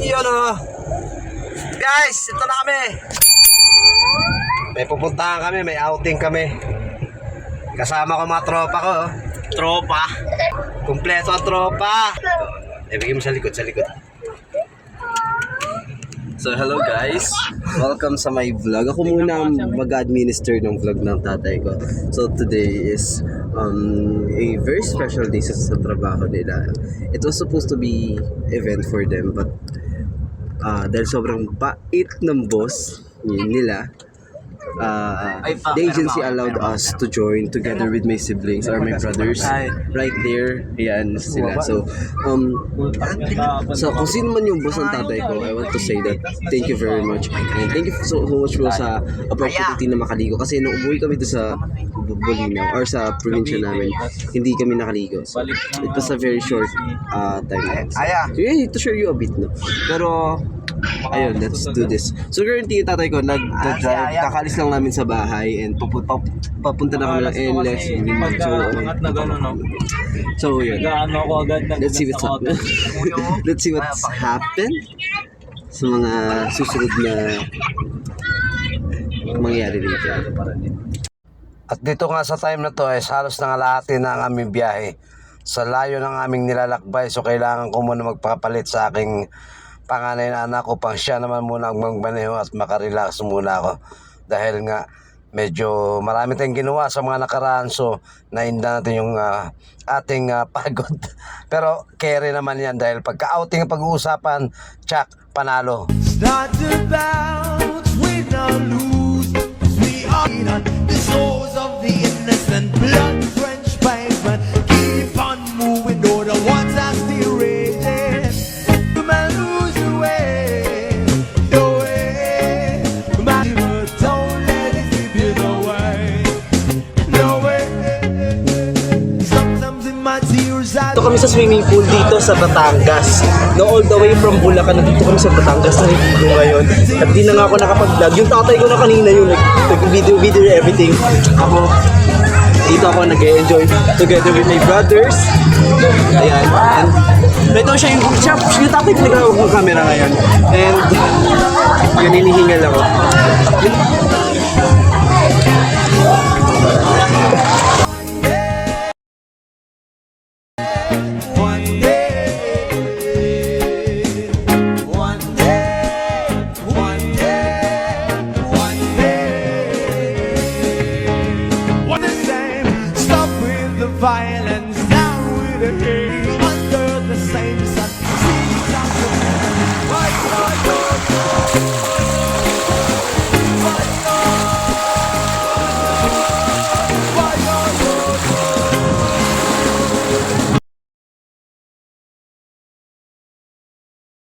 Iyon o. Guys, ito na kami. May pupuntahan kami, may outing kami. Kasama ko mga tropa ko. Tropa. Kumpleto ang tropa. Ibigay mo sa likod, sa likod. So hello guys, welcome sa my vlog. Ako muna ang mag-administer ng vlog ng tatay ko. So today is a very special day sa trabaho nila. It was supposed to be event for them, but dahil sobrang bait ng boss nila, the agency allowed us to join together with my siblings or my brothers right there. Ayan sila. So kung sino man yung boss ng tatay ko, I want to say that thank you very much, and thank you so much po sa opportunity na makaligo, kasi nung umuwi kami doon sa Bolinao or sa probinsya namin, hindi kami nakaligo. So it was a very short time. So I need to share you a bit, no? Pero ayun, let's do this. So currently, tatay ko nag-drive, kakalis lang namin sa bahay, and papunta na kami ng NLEX. So yun, let's see what's up. Let's see what's happened sa mga susunod na mangyayari dito. At dito nga sa time na to ay halos nangalahati na ang aming biyahe sa layo ng aming nilalakbay. So kailangan ko muna magpapalit sa aking panganay na anak ko, pang siya naman muna ang magmaneho at makarelax muna ako. Dahil nga medyo marami tayong ginawa sa mga nakaraan, so nainda natin yung ating pagod. Pero carry naman yan, dahil pagka-outing ang pag-uusapan, tsak, panalo. Start about win or lose, we are the souls of the innocent, blood French pavement, keep on moving, though the ones are still raging. You might lose your way, your way, but don't let it slip you away, no way. Sometimes in my tears I Dito kami sa swimming pool dito sa Batangas. No, all the way from Bulacan, nandito kami sa Batangas na video ngayon. At di na nga ako nakapag-vlog. Yung tatay ko na kanina yung nag-video everything. Dito ako nag-enjoy together with my brothers. Ayan. And ito siya yung tatay ko nag-hawak ng camera ngayon. And yun, hinihingal ako.